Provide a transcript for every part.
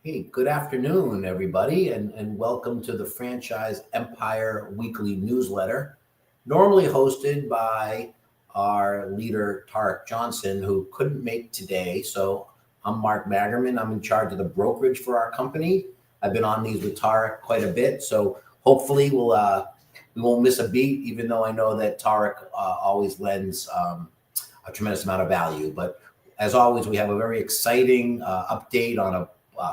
Hey, good afternoon, everybody, and welcome to the Franchise Empire Weekly Newsletter, normally hosted by our leader, Tarek Johnson, who couldn't make today. So I'm Mark Magerman. I'm in charge of the brokerage for our company. I've been on these with Tarek quite a bit, so hopefully we won't miss a beat, even though I know that Tarek always lends a tremendous amount of value. But as always, we have a very exciting update on a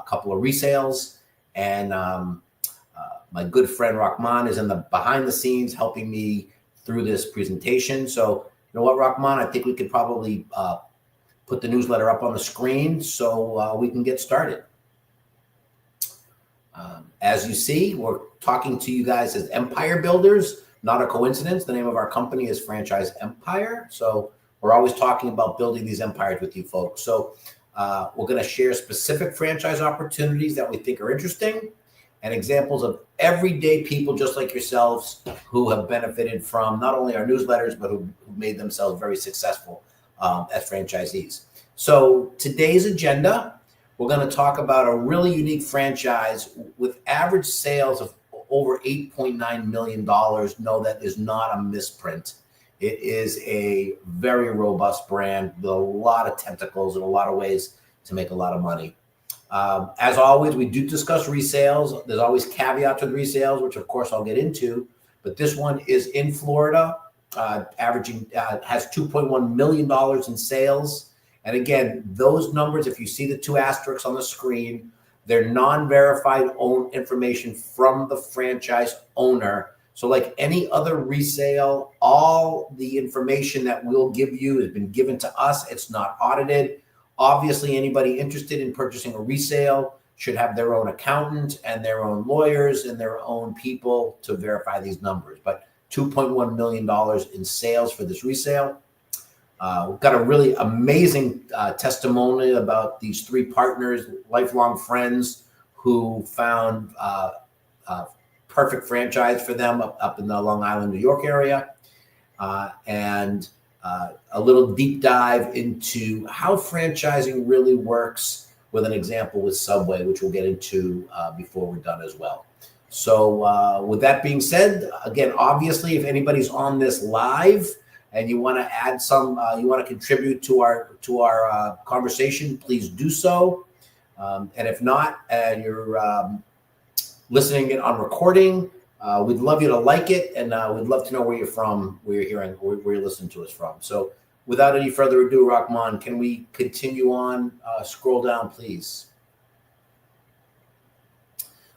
couple of resales, and my good friend Rahman is in the behind the scenes helping me through this presentation. So you know what, Rahman, I think we could probably put the newsletter up on the screen so we can get started. As you see, we're talking to you guys as empire builders, not a coincidence. The name of our company is Franchise Empire. So we're always talking about building these empires with you folks. So we're going to share specific franchise opportunities that we think are interesting and examples of everyday people just like yourselves who have benefited from not only our newsletters, but who made themselves very successful as franchisees. So today's agenda, we're going to talk about a really unique franchise with average sales of over $8.9 million. No, that is not a misprint. It is a very robust brand with a lot of tentacles and a lot of ways to make a lot of money. As always, we do discuss resales. There's always caveats with resales, which of course I'll get into. But this one is in Florida, averaging has $2.1 million in sales. And again, those numbers, if you see the two asterisks on the screen, they're non-verified own information from the franchise owner. So like any other resale, all the information that we'll give you has been given to us. It's not audited. Obviously, anybody interested in purchasing a resale should have their own accountant and their own lawyers and their own people to verify these numbers. But $2.1 million in sales for this resale. We've got a really amazing testimonial about these three partners, lifelong friends who found perfect franchise for them up in the Long Island, New York area, and a little deep dive into how franchising really works with an example with Subway, which we'll get into before we're done as well. So with that being said, again, obviously, if anybody's on this live and you want to add some, you want to contribute to our conversation, please do so. And if not, and you're listening it on recording, we'd love you to like it, and we'd love to know where you're from, where you're hearing, where you're listening to us from. So without any further ado, Rahman, can we continue on? Scroll down, please.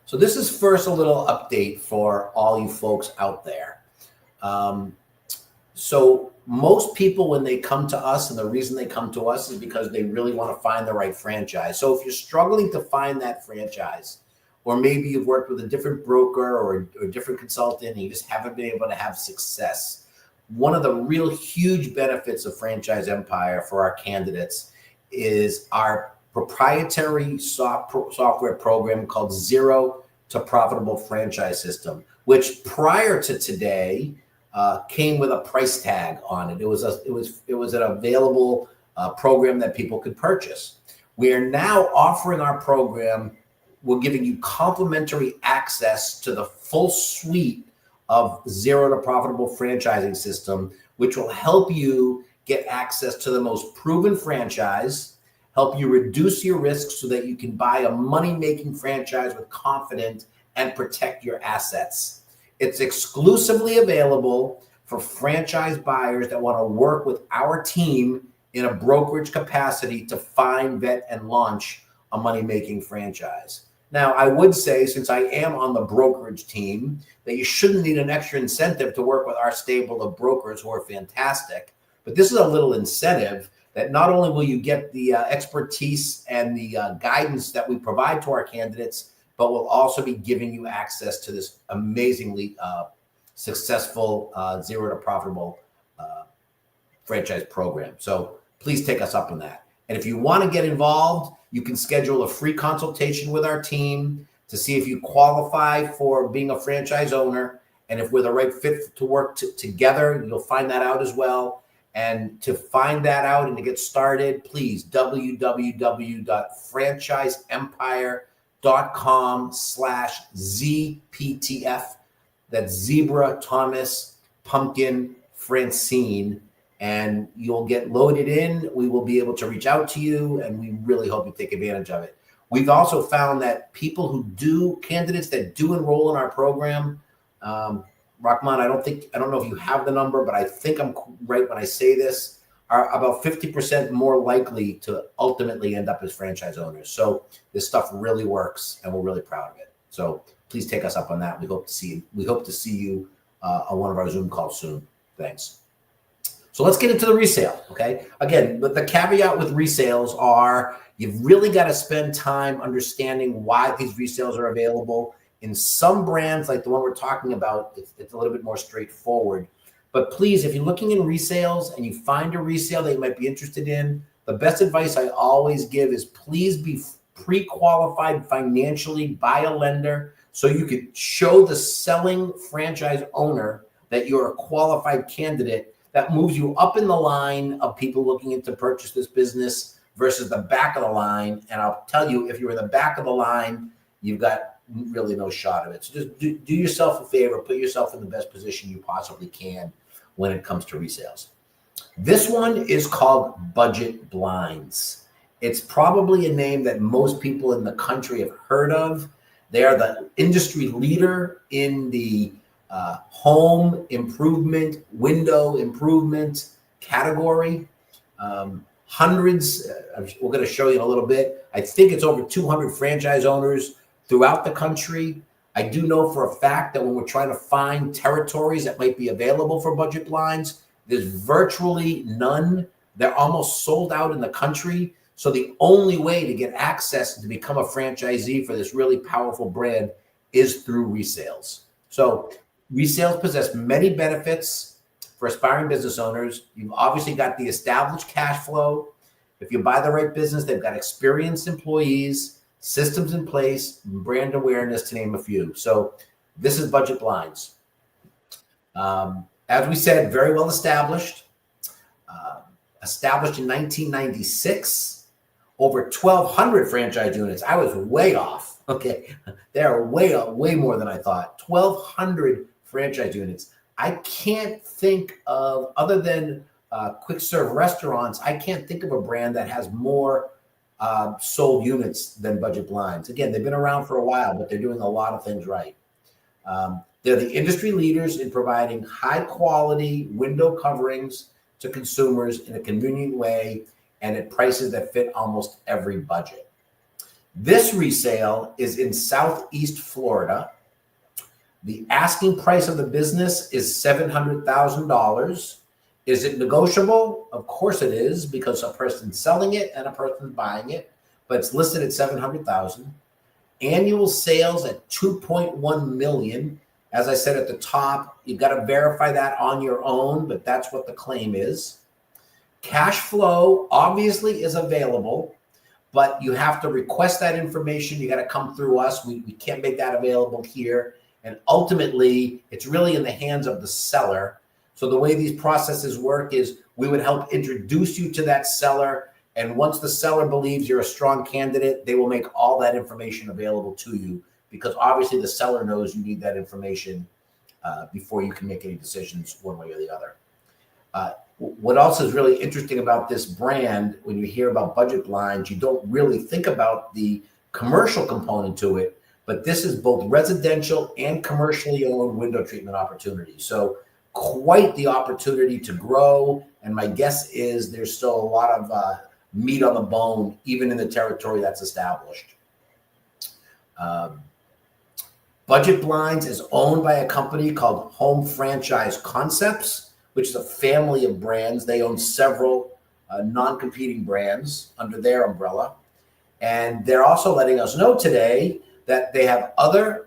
So this is first a little update for all you folks out there. So most people, when they come to us, and the reason they come to us is because they really want to find the right franchise. So if you're struggling to find that franchise, or maybe you've worked with a different broker or a different consultant and you just haven't been able to have success, one of the real huge benefits of Franchise Empire for our candidates is our proprietary software program called Zero to Profitable Franchise System, which prior to today came with a price tag on it. It was an available program that people could purchase. We are now offering our program. We're giving you complimentary access to the full suite of Zero to Profitable Franchising System, which will help you get access to the most proven franchise, help you reduce your risks so that you can buy a money-making franchise with confidence and protect your assets. It's exclusively available for franchise buyers that want to work with our team in a brokerage capacity to find, vet, and launch a money-making franchise. Now, I would say, since I am on the brokerage team, that you shouldn't need an extra incentive to work with our stable of brokers who are fantastic. But this is a little incentive that not only will you get the expertise and the guidance that we provide to our candidates, but we'll also be giving you access to this amazingly successful Zero to Profitable franchise program. So please take us up on that. And if you want to get involved, you can schedule a free consultation with our team to see if you qualify for being a franchise owner and if we're the right fit to work together. You'll find that out as well. And to find that out and to get started, please www.franchiseempire.com facebook.com/ZPTF. That's Zebra, Thomas, Pumpkin, Francine, and you'll get loaded in. We will be able to reach out to you, and we really hope you take advantage of it. We've also found that candidates that do enroll in our program, Rahman, I don't know if you have the number, but I think I'm right when I say this, are about 50% more likely to ultimately end up as franchise owners. So this stuff really works, and we're really proud of it. So please take us up on that. We hope to see you on one of our Zoom calls soon. Thanks. So let's get into the resale, okay? Again, but the caveat with resales are you've really got to spend time understanding why these resales are available. In some brands, like the one we're talking about, it's a little bit more straightforward. But please, if you're looking in resales and you find a resale that you might be interested in, the best advice I always give is please be pre-qualified financially by a lender so you can show the selling franchise owner that you're a qualified candidate. That moves you up in the line of people looking to purchase this business versus the back of the line. And I'll tell you, if you're in the back of the line, you've got really no shot of it. So just do yourself a favor, put yourself in the best position you possibly can when it comes to resales. This one is called budget blinds. It's probably a name that most people in the country have heard of. They are the industry leader in the home improvement, window improvement category. Hundreds, we're going to show you in a little bit. I think it's over 200 franchise owners throughout the country. I do know for a fact that when we're trying to find territories that might be available for budget blinds, there's virtually none. They're almost sold out in the country. So the only way to get access to become a franchisee for this really powerful brand is through resales. So resales possess many benefits for aspiring business owners. You've obviously got the established cash flow. If you buy the right business, they've got experienced employees, systems in place, brand awareness, to name a few. So this is budget blinds. As we said, very well established. Established in 1996, over 1,200 franchise units. I was way off. Okay, they are way more than I thought. 1,200 franchise units. I can't think of, other than quick serve restaurants, I can't think of a brand that has more sold units than budget blinds. Again, they've been around for a while, but they're doing a lot of things right. They're the industry leaders in providing high quality window coverings to consumers in a convenient way and at prices that fit almost every budget. This resale is in Southeast Florida. The asking price of the business is $700,000. Is it negotiable? Of course it is, because a person's selling it and a person's buying it, but it's listed at $700,000. Annual sales at $2.1 million. As I said at the top, you've got to verify that on your own, but that's what the claim is. Cash flow obviously is available, but you have to request that information. You got to come through us. We can't make that available here. And ultimately, it's really in the hands of the seller. So the way these processes work is we would help introduce you to that seller. And once the seller believes you're a strong candidate, they will make all that information available to you, because obviously the seller knows you need that information before you can make any decisions one way or the other. What else is really interesting about this brand, when you hear about budget blinds, you don't really think about the commercial component to it, but this is both residential and commercially owned window treatment opportunities. So quite the opportunity to grow. And my guess is there's still a lot of meat on the bone, even in the territory that's established. Budget Blinds is owned by a company called Home Franchise Concepts, which is a family of brands. They own several non-competing brands under their umbrella. And they're also letting us know today that they have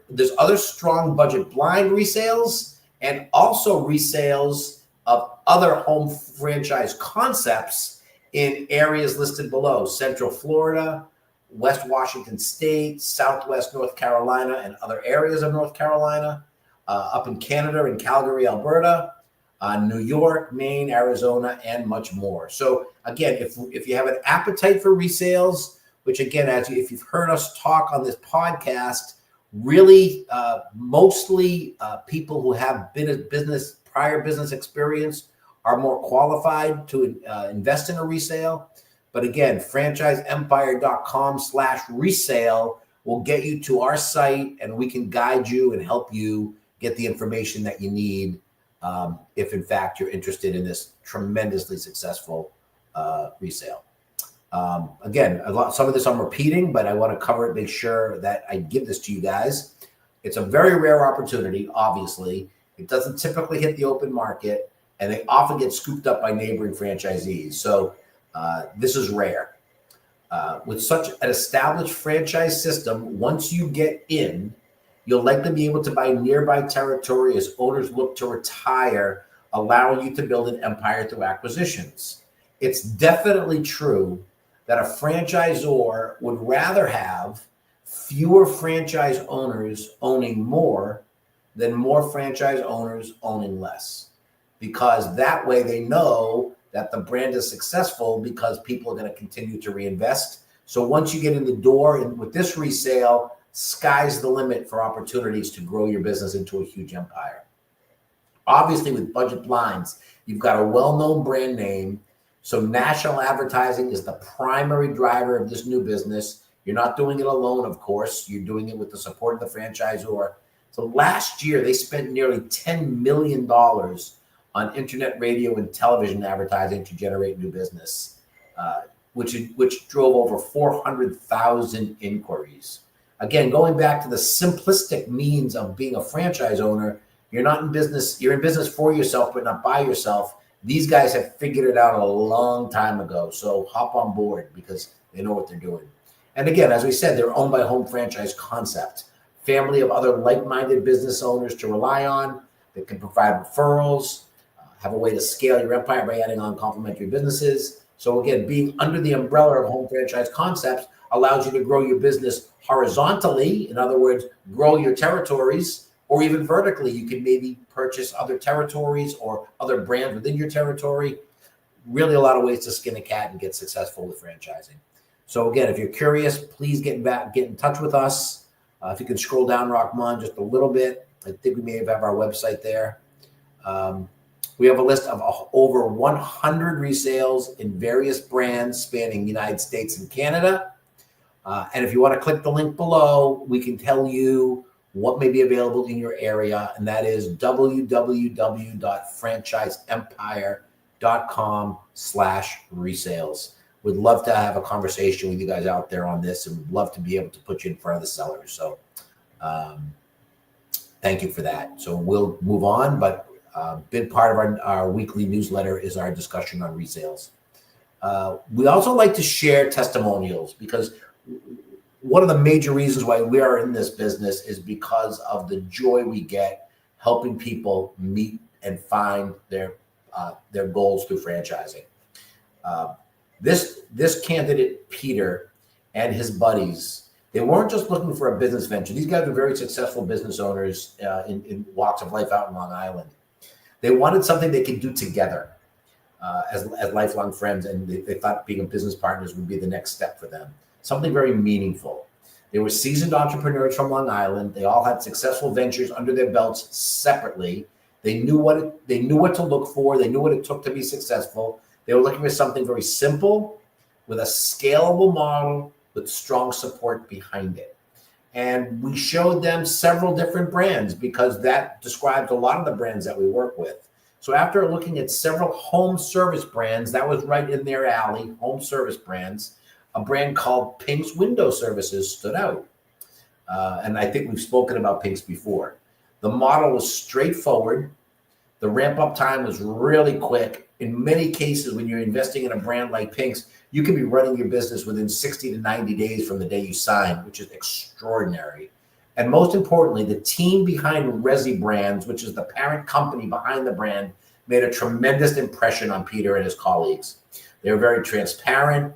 there's other strong budget blind resales and also resales of other home franchise concepts in areas listed below: Central Florida, West Washington State, Southwest North Carolina, and other areas of North Carolina, up in Canada, in Calgary, Alberta, New York, Maine, Arizona, and much more. So again, if you have an appetite for resales, which again, if you've heard us talk on this podcast, really mostly people who have prior business experience are more qualified to invest in a resale. But again, franchiseempire.com/resale will get you to our site, and we can guide you and help you get the information that you need if in fact you're interested in this tremendously successful resale. Again, some of this I'm repeating, but I want to cover it, make sure that I give this to you guys. It's a very rare opportunity, obviously. It doesn't typically hit the open market, and they often get scooped up by neighboring franchisees. So this is rare. With such an established franchise system, once you get in, you'll likely be able to buy nearby territory as owners look to retire, allowing you to build an empire through acquisitions. It's definitely true that a franchisor would rather have fewer franchise owners owning more than more franchise owners owning less, because that way they know that the brand is successful because people are going to continue to reinvest. So once you get in the door and with this resale, sky's the limit for opportunities to grow your business into a huge empire. Obviously, with Budget Blinds, you've got a well-known brand name. So national advertising is the primary driver of this new business. You're not doing it alone, of course. You're doing it with the support of the franchisor. So last year, they spent nearly $10 million on internet, radio, and television advertising to generate new business, which drove over 400,000 inquiries. Again, going back to the simplistic means of being a franchise owner, you're not in business, you're in business for yourself, but not by yourself. These guys have figured it out a long time ago. So hop on board because they know what they're doing. And again, as we said, they're owned by Home Franchise Concept, family of other like-minded business owners to rely on that can provide referrals, have a way to scale your empire by adding on complementary businesses. So again, being under the umbrella of Home Franchise Concepts allows you to grow your business horizontally. In other words, grow your territories, or even vertically. You can maybe purchase other territories or other brands within your territory. Really a lot of ways to skin a cat and get successful with franchising. So again, if you're curious, please get in touch with us. If you can scroll down, Rahman, just a little bit. I think we may have our website there. We have a list of over 100 resales in various brands spanning the United States and Canada. And if you want to click the link below, we can tell you what may be available in your area, and that is www.franchiseempire.com/resales. We'd love to have a conversation with you guys out there on this, and we'd love to be able to put you in front of the sellers. So thank you for that. So we'll move on, but a big part of our weekly newsletter is our discussion on resales. We also like to share testimonials, because one of the major reasons why we are in this business is because of the joy we get helping people meet and find their goals through franchising. This candidate, Peter, and his buddies, they weren't just looking for a business venture. These guys are very successful business owners in walks of life out in Long Island. They wanted something they could do together as lifelong friends, and they thought being business partners would be the next step for them. Something very meaningful. They were seasoned entrepreneurs from Long Island. They all had successful ventures under their belts separately. They knew what to look for. They knew what it took to be successful. They were looking for something very simple with a scalable model with strong support behind it. And we showed them several different brands because that describes a lot of the brands that we work with. So after looking at several home service brands, that was right in their alley, home service brands, a brand called Pink's Window Services stood out. And I think we've spoken about Pink's before. The model was straightforward. The ramp-up time was really quick. In many cases, when you're investing in a brand like Pink's, you can be running your business within 60 to 90 days from the day you sign, which is extraordinary. And most importantly, the team behind Resale Brands, which is the parent company behind the brand, made a tremendous impression on Peter and his colleagues. They were very transparent,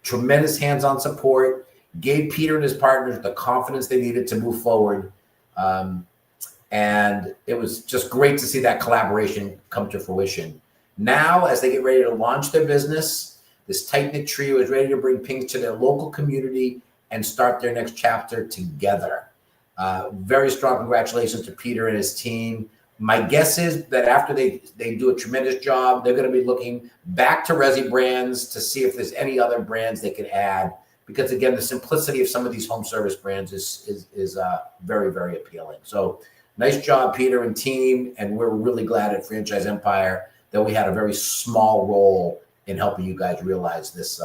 tremendous hands-on support, gave Peter and his partners the confidence they needed to move forward. And it was just great to see that collaboration come to fruition. Now, as they get ready to launch their business, This tight-knit trio is ready to bring Pings to their local community and start their next chapter together. Very strong congratulations to Peter and his team. My guess is that after they do a tremendous job, they're going to be looking back to Resi Brands to see if there's any other brands they could add. Because again, the simplicity of some of these home service brands is very, very appealing. So nice job, Peter and team. And we're really glad at Franchise Empire that we had a very small role in helping you guys realize this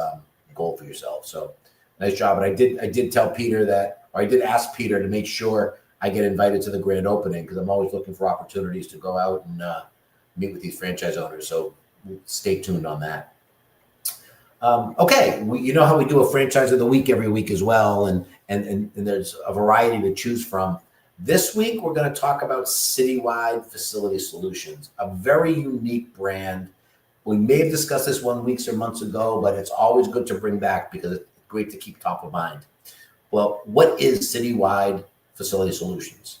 goal for yourselves. So nice job. And I did tell Peter that, or I did ask Peter to make sure I get invited to the grand opening, because I'm always looking for opportunities to go out and meet with these franchise owners. So stay tuned on that. Okay, you know how we do a franchise of the week every week as well, and there's a variety to choose from. This week, we're going to talk about Citywide Facility Solutions, a very unique brand. We may have discussed this weeks or months ago, but it's always good to bring back because it's great to keep top of mind. Well, what is Citywide Facility Solutions?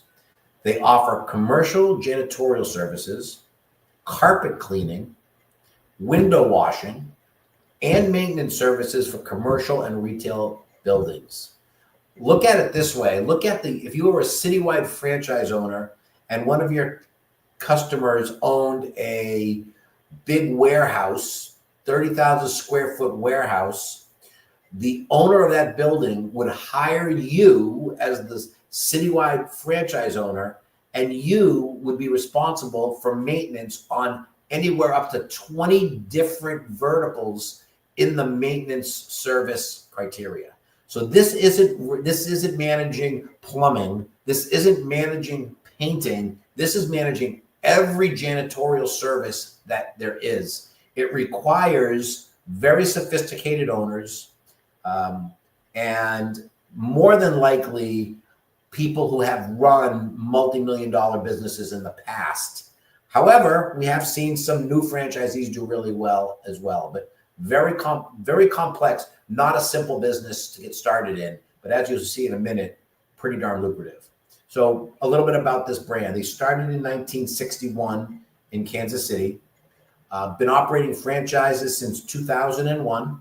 They offer commercial janitorial services, carpet cleaning, window washing, and maintenance services for commercial and retail buildings. Look at it this way. If you were a Citywide franchise owner and one of your customers owned a big warehouse, 30,000 square foot warehouse, the owner of that building would hire you as the Citywide franchise owner, and you would be responsible for maintenance on anywhere up to 20 different verticals in the maintenance service criteria. So this isn't managing plumbing. This isn't managing painting. This is managing every janitorial service that there is. It requires very sophisticated owners, and more than likely people who have run multi-million-dollar businesses in the past. However, we have seen some new franchisees do really well as well, but very complex, not a simple business to get started in, but as you'll see in a minute, pretty darn lucrative. So a little bit about this brand. They started in 1961 in Kansas City, been operating franchises since 2001.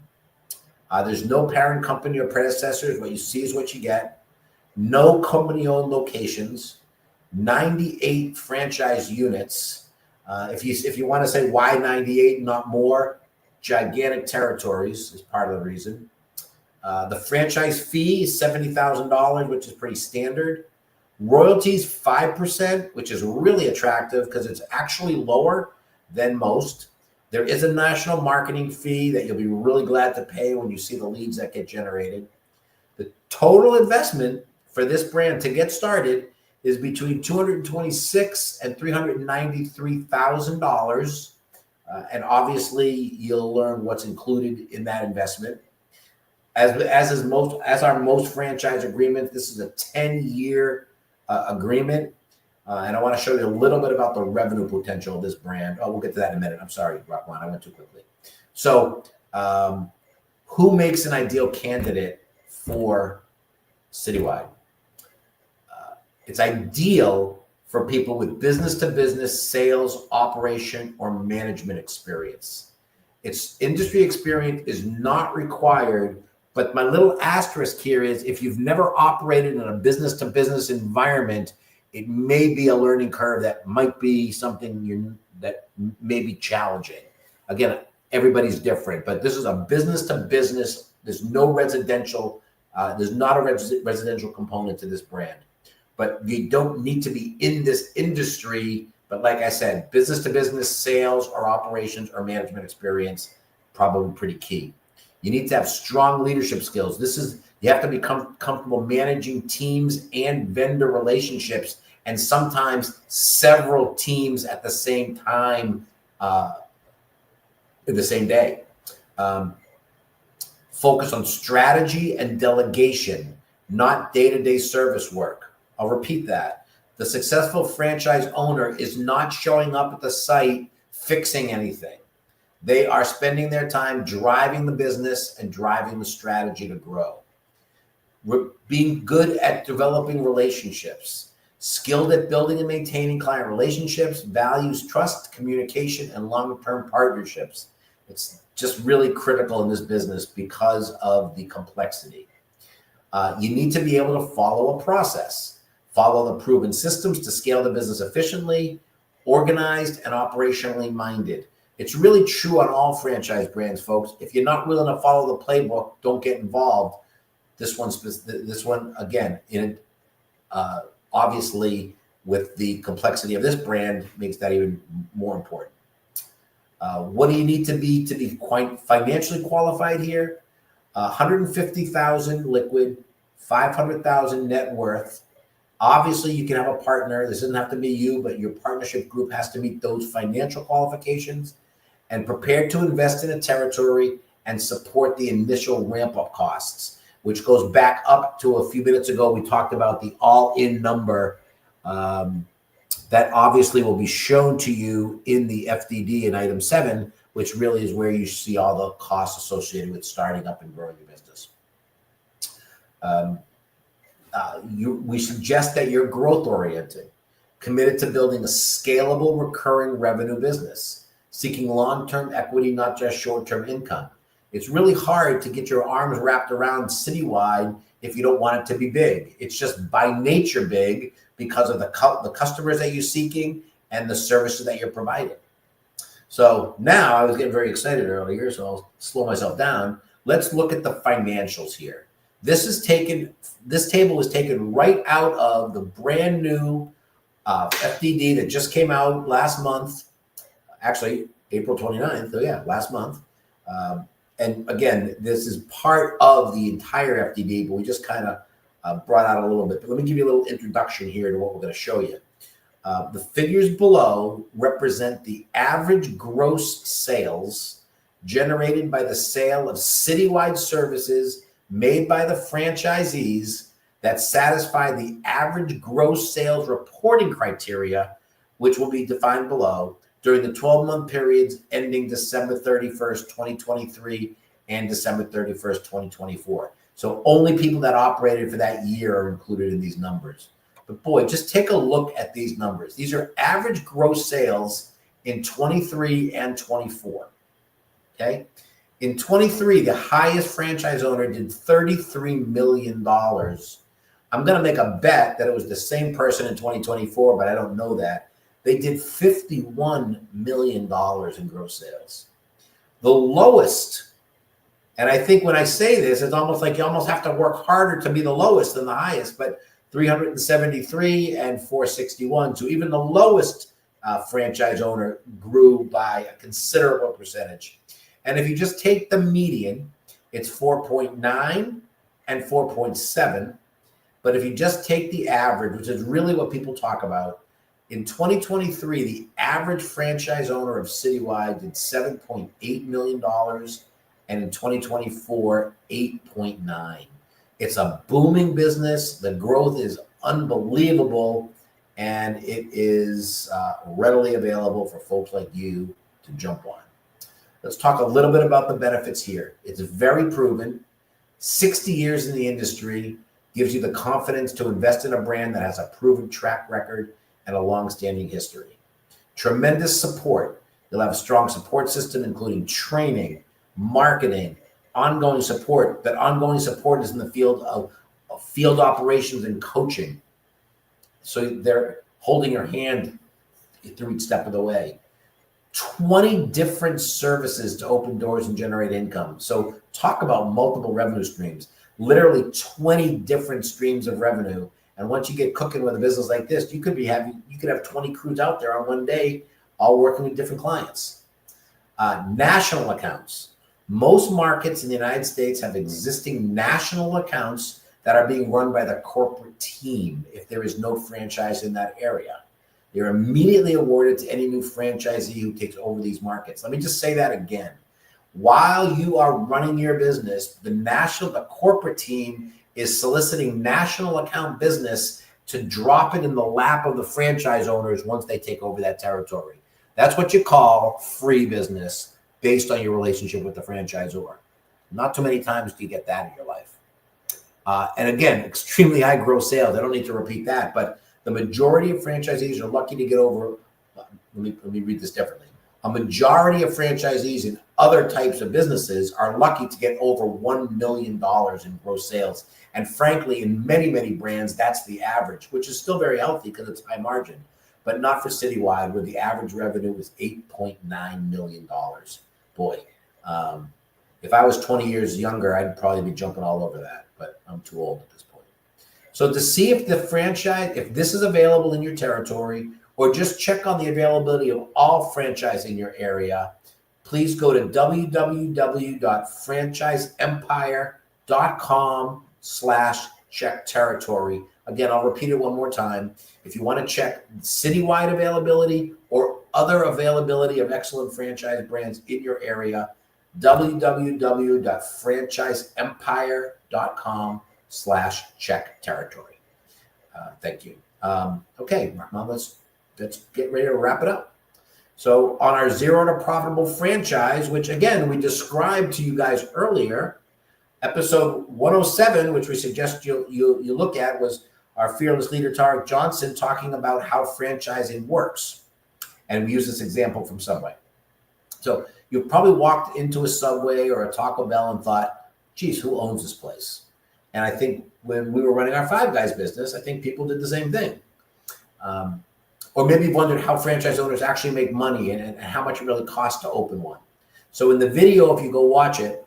There's no parent company or predecessors. What you see is what you get. No company-owned locations, 98 franchise units. If you want to say why 98, not more, gigantic territories is part of the reason. The franchise fee is $70,000, which is pretty standard. Royalties 5%, which is really attractive because it's actually lower than most. There is a national marketing fee that you'll be really glad to pay when you see the leads that get generated. The total investment for this brand to get started is between $226,000 and $393,000. And obviously, you'll learn what's included in that investment. As our most franchise agreements, this is a 10-year agreement. And I want to show you a little bit about the revenue potential of this brand. Oh, we'll get to that in a minute. I'm sorry, Rockwan, I went too quickly. So who makes an ideal candidate for Citywide? It's ideal for people with business-to-business sales, operation, or management experience. Its industry experience is not required, but my little asterisk here is if you've never operated in a business-to-business environment, it may be a learning curve that might be something that may be challenging. Again, everybody's different, but this is a business-to-business. There's no residential. There's not a residential component to this brand. But you don't need to be in this industry. But like I said, business-to-business sales or operations or management experience, probably pretty key. You need to have strong leadership skills. You have to become comfortable managing teams and vendor relationships, and sometimes several teams at the same time in the same day. Focus on strategy and delegation, not day-to-day service work. I'll repeat that. The successful franchise owner is not showing up at the site fixing anything. They are spending their time driving the business and driving the strategy to grow. Being good at developing relationships, skilled at building and maintaining client relationships, values trust, communication, and long-term partnerships. It's just really critical in this business because of the complexity. You need to be able to follow a process, follow the proven systems to scale the business efficiently, organized and operationally minded. It's really true on all franchise brands, folks. If you're not willing to follow the playbook, don't get involved. This one again, obviously with the complexity of this brand makes that even more important. What do you need to be quite financially qualified here? 150,000 liquid, 500,000 net worth. Obviously, you can have a partner. This doesn't have to be you, but your partnership group has to meet those financial qualifications and prepared to invest in a territory and support the initial ramp-up costs, which goes back up to a few minutes ago. We talked about the all-in number that obviously will be shown to you in the FDD in item 7, which really is where you see all the costs associated with starting up and growing your business. We suggest that you're growth-oriented, committed to building a scalable, recurring revenue business, seeking long-term equity, not just short-term income. It's really hard to get your arms wrapped around citywide if you don't want it to be big. It's just by nature big because of the customers that you're seeking and the services that you're providing. So now, I was getting very excited earlier, so I'll slow myself down. Let's look at the financials here. This table is taken right out of the brand new FDD that just came out last month, actually April 29th. So yeah, last month. And again, this is part of the entire FDD, but we just kind of brought out a little bit. But let me give you a little introduction here to what we're going to show you. The figures below represent the average gross sales generated by the sale of citywide services made by the franchisees that satisfy the average gross sales reporting criteria, which will be defined below, during the 12-month periods ending December 31st, 2023 and December 31st, 2024. So only people that operated for that year are included in these numbers. But boy, just take a look at these numbers. These are average gross sales in 23 and 24, okay? In 23, the highest franchise owner did $33 million. I'm going to make a bet that it was the same person in 2024, but I don't know that. They did $51 million in gross sales. The lowest, and I think when I say this, it's almost like you almost have to work harder to be the lowest than the highest, but 373 and 461. So even the lowest franchise owner grew by a considerable percentage. And if you just take the median, it's 4.9 and 4.7. But if you just take the average, which is really what people talk about, in 2023, the average franchise owner of Citywide did $7.8 million, and in 2024, 8.9. It's a booming business. The growth is unbelievable, and it is readily available for folks like you to jump on. Let's talk a little bit about the benefits here. It's very proven. 60 years in the industry gives you the confidence to invest in a brand that has a proven track record and a long-standing history. Tremendous support. You'll have a strong support system, including training, marketing, ongoing support. That ongoing support is in the field of field operations and coaching. So they're holding your hand through each step of the way. 20 different services to open doors and generate income. So talk about multiple revenue streams. Literally 20 different streams of revenue. And once you get cooking with a business like this, you could have 20 crews out there on one day, all working with different clients. National accounts. Most markets in the United States have existing national accounts that are being run by the corporate team if there is no franchise in that area. They're immediately awarded to any new franchisee who takes over these markets. Let me just say that again. While you are running your business, the corporate team is soliciting national account business to drop it in the lap of the franchise owners once they take over that territory. That's what you call free business based on your relationship with the franchisor. Not too many times do you get that in your life. And again, extremely high gross sales. I don't need to repeat that, but the majority of franchisees are lucky to get over. Let me read this differently. A majority of franchisees in other types of businesses are lucky to get over $1 million in gross sales. And frankly, in many, many brands, that's the average, which is still very healthy because it's high margin, but not for Citywide, where the average revenue was $8.9 million. Boy, if I was 20 years younger, I'd probably be jumping all over that, but I'm too old at this point. So to see if the franchise, if this is available in your territory, or just check on the availability of all franchise in your area, please go to www.franchiseempire.com/check territory. Again, I'll repeat it one more time. If you want to check citywide availability or other availability of excellent franchise brands in your area, www.franchiseempire.com/check territory. Thank you. Okay, Rahman, let's get ready to wrap it up. So on our Zero to Profitable Franchise, which again, we described to you guys earlier, episode 107, which we suggest you look at, was our fearless leader, Tarek Johnson, talking about how franchising works. And we use this example from Subway. So you probably walked into a Subway or a Taco Bell and thought, geez, who owns this place? And I think when we were running our Five Guys business, I think people did the same thing. Or maybe you've wondered how franchise owners actually make money and how much it really costs to open one. So in the video, if you go watch it,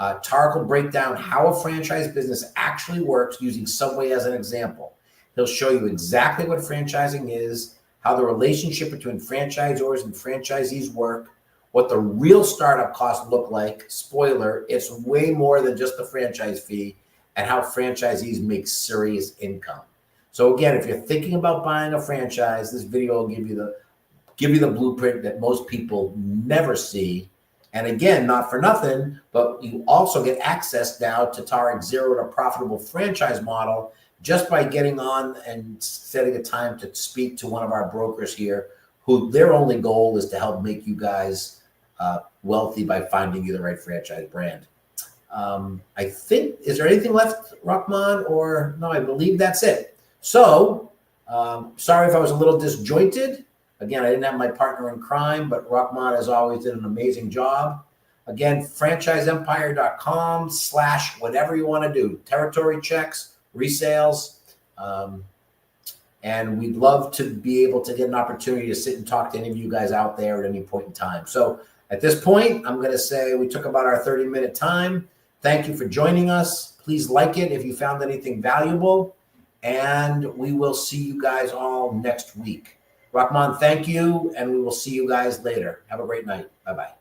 Tarek will break down how a franchise business actually works using Subway as an example. He'll show you exactly what franchising is, how the relationship between franchisors and franchisees work, what the real startup costs look like. Spoiler, it's way more than just the franchise fee, and how franchisees make serious income. So again, if you're thinking about buying a franchise, this video will give you the blueprint that most people never see. And again, not for nothing, but you also get access now to Tarek's Zero to Profitable Franchise model just by getting on and setting a time to speak to one of our brokers here, who their only goal is to help make you guys wealthy by finding you the right franchise brand. I think, is there anything left, Rahman, or no? I believe that's it. So, sorry if I was a little disjointed. Again, I didn't have my partner in crime, but Rahman, as always, did an amazing job. Again, franchiseempire.com/whatever you want to do. Territory checks, resales. And we'd love to be able to get an opportunity to sit and talk to any of you guys out there at any point in time. So at this point, I'm going to say we took about our 30-minute time. Thank you for joining us. Please like it if you found anything valuable. And we will see you guys all next week. Rahman, thank you, and we will see you guys later. Have a great night. Bye-bye.